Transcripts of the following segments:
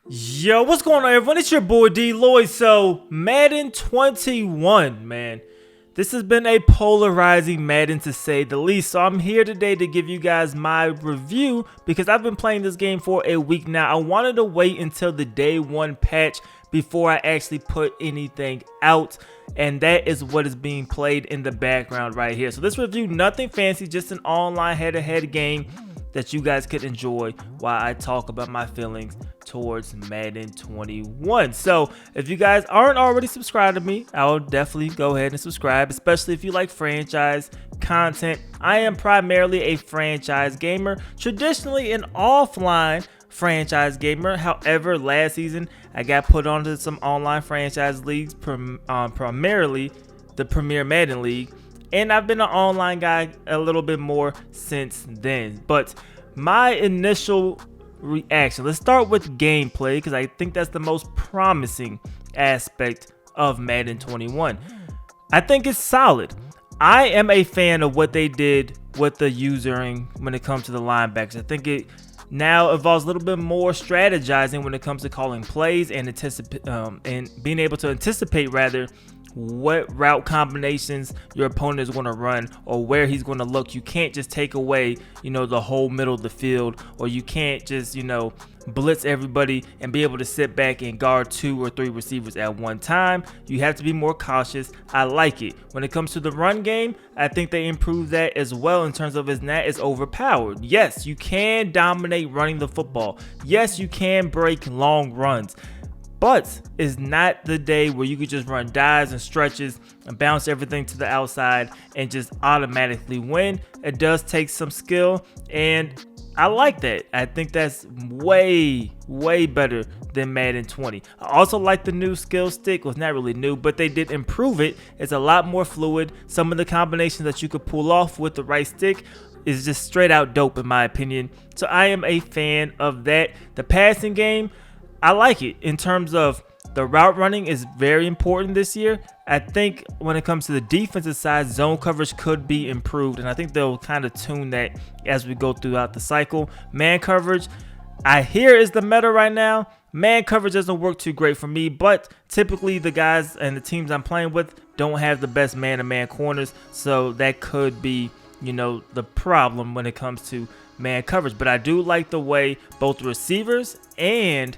Yo, what's going on, everyone? It's your boy DLloyd. So, Madden 21, man. This has been a polarizing Madden to say the least. So, I'm here today to give you guys my review because I've been playing this game for a week now. I wanted to wait until the day one patch before I actually put anything out. And that is what is being played in the background right here. So, this review, nothing fancy, just an online head-to-head game that you guys could enjoy while I talk about my feelings towards Madden 21. So if you guys aren't already subscribed to me, I will definitely go ahead and subscribe, especially if you like franchise content. I am primarily a franchise gamer, traditionally an offline franchise gamer. However, last season I got put onto some online franchise leagues, primarily the Premier Madden League, and I've been an online guy a little bit more since then. But my initial reaction, let's start with gameplay because I think that's the most promising aspect of Madden 21. I think it's solid. I am a fan of what they did with the usering when it comes to the linebackers. I think it now involves a little bit more strategizing when it comes to calling plays and and being able to anticipate rather what route combinations your opponent is going to run or where he's going to look. You can't just take away, the whole middle of the field, or you can't just, blitz everybody and be able to sit back and guard 2 or 3 receivers at one time. You have to be more cautious. I like it. When it comes to the run game, I think they improved that as well in terms of it's not as overpowered. Yes, you can dominate running the football. Yes, you can break long runs. But it's not the day where you could just run dives and stretches and bounce everything to the outside and just automatically win. It does take some skill, and I like that. I think that's way better than Madden 20. I also like the new skill stick. Well, it's not really new, but they did improve it. It's a lot more fluid. Some of the combinations that you could pull off with the right stick is just straight out dope in my opinion. So I am a fan of that. The passing game, I like it in terms of the route running is very important this year. I think when it comes to the defensive side, zone coverage could be improved, and I think they'll kind of tune that as we go throughout the cycle. Man coverage, I hear is the meta right now. Man coverage doesn't work too great for me, but typically the guys and the teams I'm playing with don't have the best man-to-man corners, so that could be, the problem when it comes to man coverage. But I do like the way both receivers and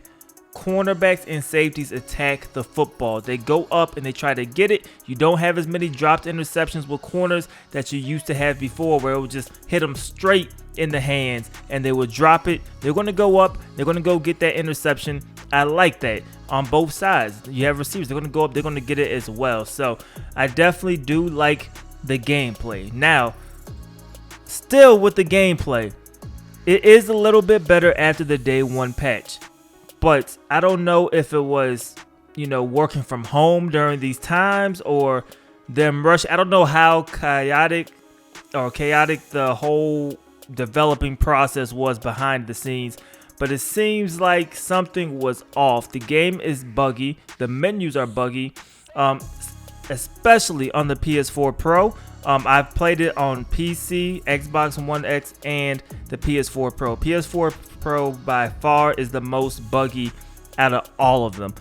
cornerbacks and safeties attack the football. They go up and they try to get it. You don't have as many dropped interceptions with corners that you used to have before, where it would just hit them straight in the hands and they would drop it. They're going to go up. They're going to go get that interception. I like that on both sides. You have receivers. They're going to go up. They're going to get it as well. So I definitely do like the gameplay. Now, still with the gameplay, it is a little bit better after the day one patch. But I don't know if it was, working from home during these times or them rush. I don't know how chaotic the whole developing process was behind the scenes. But it seems like something was off. The game is buggy. The menus are buggy, especially on the PS4 Pro. I've played it on PC, Xbox One X, and the PS4 Pro. PS4 Pro by far is the most buggy out of all of them.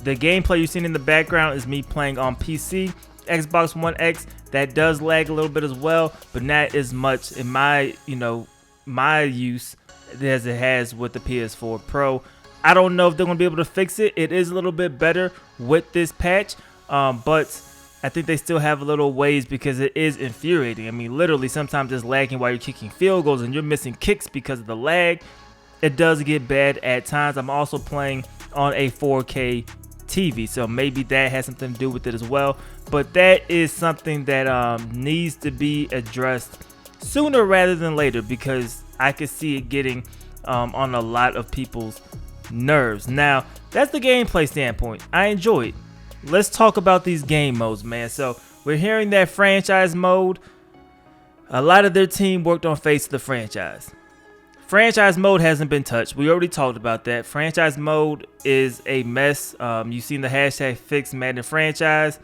The gameplay you've seen in the background is me playing on PC. Xbox One X, that does lag a little bit as well, but not as much in my use as it has with the PS4 Pro. I don't know if they're going to be able to fix it. It is a little bit better with this patch, but I think they still have a little ways because it is infuriating. I mean, literally, sometimes it's lagging while you're kicking field goals and you're missing kicks because of the lag. It does get bad at times. I'm also playing on a 4K TV, so maybe that has something to do with it as well. But that is something that needs to be addressed sooner rather than later because I could see it getting on a lot of people's nerves. Now, that's the gameplay standpoint. I enjoy it. Let's talk about these game modes, man. So we're hearing that franchise mode. A lot of their team worked on face of the franchise. Franchise mode hasn't been touched. We already talked about that. Franchise mode is a mess. You've seen the hashtag fix Madden franchise.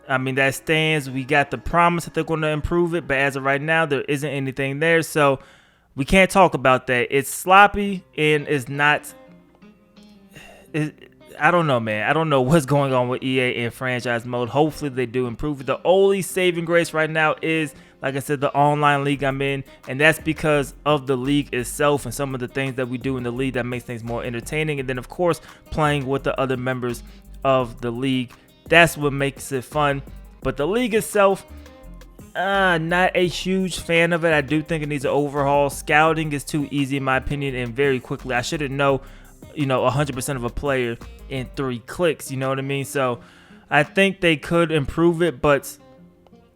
I mean, that stands. We got the promise that they're going to improve it, but as of right now, there isn't anything there. So we can't talk about that. It's sloppy and it's not I don't know, man. I don't know what's going on with EA and franchise mode. Hopefully they do improve it. The only saving grace right now is, like I said, the online league I'm in, and that's because of the league itself and some of the things that we do in the league that makes things more entertaining. And then, of course, playing with the other members of the league. That's what makes it fun. But the league itself, not a huge fan of it. I do think it needs an overhaul. Scouting is too easy in my opinion, and very quickly. I shouldn't know 100% of a player in 3 clicks, you know what I mean? So I think they could improve it, but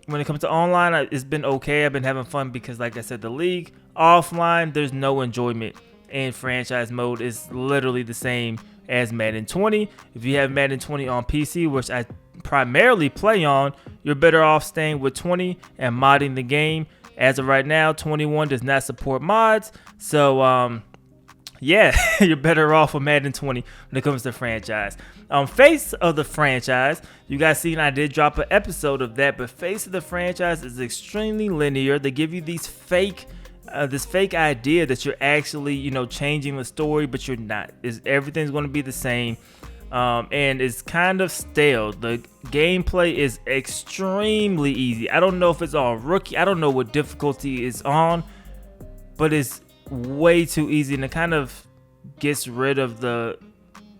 when it comes to online, it's been okay. I've been having fun because, like I said, the league offline, there's no enjoyment, and franchise mode is literally the same as Madden 20. If you have Madden 20 on PC, which I primarily play on, you're better off staying with 20 and modding the game. As of right now, 21 does not support mods, so yeah, you're better off with Madden 20 when it comes to franchise. Face of the franchise, you guys seen I did drop an episode of that, but Face of the franchise is extremely linear. They give you these this fake idea that you're actually, changing the story, but you're not. Everything's going to be the same, and it's kind of stale. The gameplay is extremely easy. I don't know if it's on rookie. I don't know what difficulty it's on, but it's way too easy, and it kind of gets rid of the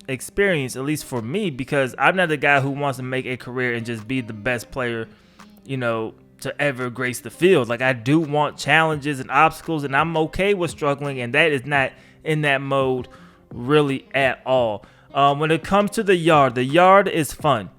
experience, at least for me, because I'm not the guy who wants to make a career and just be the best player, to ever grace the field. Like, I do want challenges and obstacles, and I'm okay with struggling, and that is not in that mode really at all. When it comes to the yard is fun.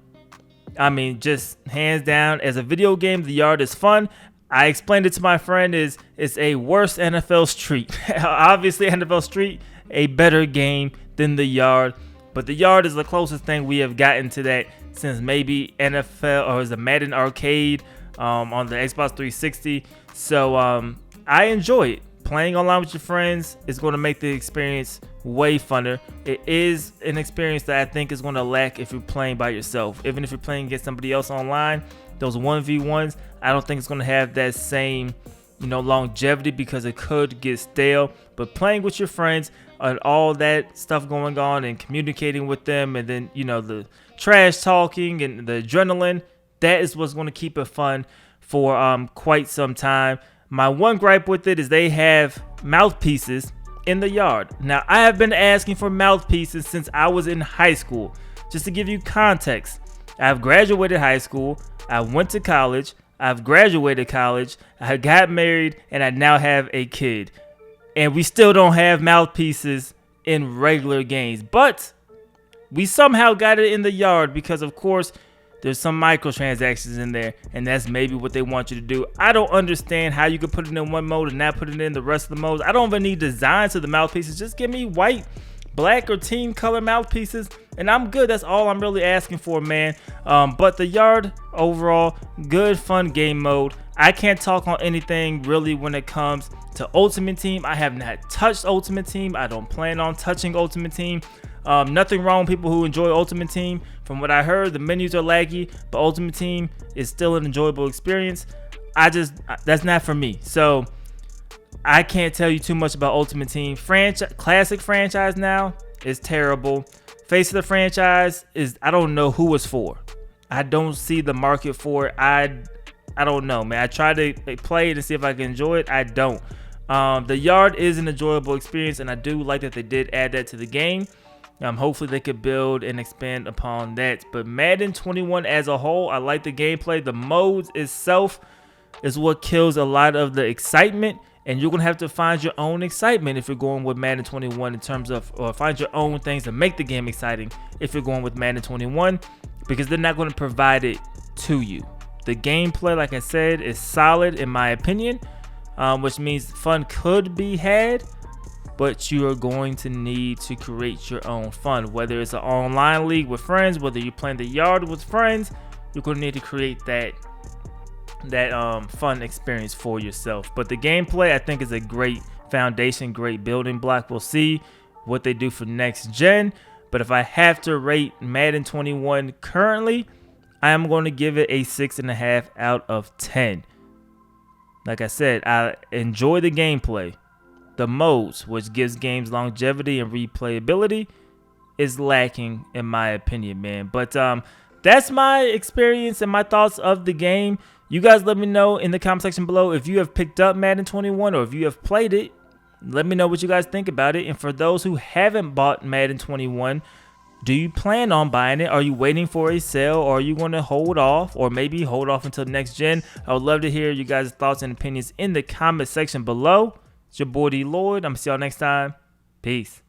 I mean, just hands down, as a video game, the yard is fun. I explained it to my friend, it's a worse NFL Street. Obviously, NFL Street, a better game than the yard. But the yard is the closest thing we have gotten to that since maybe NFL or is the Madden Arcade on the Xbox 360. So I enjoy it. Playing online with your friends is going to make the experience way funner. It is an experience that I think is going to lack if you're playing by yourself. Even if you're playing against somebody else online, those 1v1s, I don't think it's going to have that same, longevity, because it could get stale. But playing with your friends and all that stuff going on and communicating with them, and then, the trash talking and the adrenaline, that is what's going to keep it fun for quite some time. My one gripe with it is they have mouthpieces in the yard. Now, I have been asking for mouthpieces since I was in high school. Just to give you context, I've graduated high school, I went to college, I've graduated college, I got married, and I now have a kid. And we still don't have mouthpieces in regular games. But we somehow got it in the yard because, of course, there's some microtransactions in there, and that's maybe what they want you to do. I don't understand how you could put it in one mode and not put it in the rest of the modes. I don't even need designs of the mouthpieces. Just give me white, black, or team color mouthpieces, and I'm good. That's all I'm really asking for, man. But the yard, overall, good, fun game mode. I can't talk on anything really when it comes to Ultimate Team. I have not touched Ultimate Team. I don't plan on touching Ultimate Team. Nothing wrong with people who enjoy Ultimate Team. From what I heard, the menus are laggy, but Ultimate Team is still an enjoyable experience. That's not for me. So I can't tell you too much about Ultimate Team. Classic franchise now is terrible. Face of the franchise is, I don't know who it's for. I don't see the market for it. I don't know, man. I tried to play it and see if I can enjoy it. I don't. The yard is an enjoyable experience, and I do like that they did add that to the game. Hopefully they could build and expand upon that. But Madden 21 as a whole, I like the gameplay. The modes itself is what kills a lot of the excitement, and you're going to have to find your own excitement if you're going with Madden 21 in terms of, or find your own things to make the game exciting if you're going with Madden 21, because they're not going to provide it to you. The gameplay, like I said, is solid in my opinion, which means fun could be had, but you are going to need to create your own fun. Whether it's an online league with friends, whether you're playing the yard with friends, you're going to need to create that fun experience for yourself. But the gameplay, I think, is a great foundation, great building block. We'll see what they do for next gen. But if I have to rate Madden 21 currently, I am going to give it a 6.5 out of 10. Like I said, I enjoy the gameplay. The modes, which gives games longevity and replayability, is lacking in my opinion, man. But that's my experience and my thoughts of the game. You guys let me know in the comment section below if you have picked up Madden 21 or if you have played it. Let me know what you guys think about it. And for those who haven't bought Madden 21, do you plan on buying it? Are you waiting for a sale, or are you going to hold off, or maybe hold off until next gen? I would love to hear you guys' thoughts and opinions in the comment section below. It's your boy D Lloyd. I'm going to see y'all next time. Peace.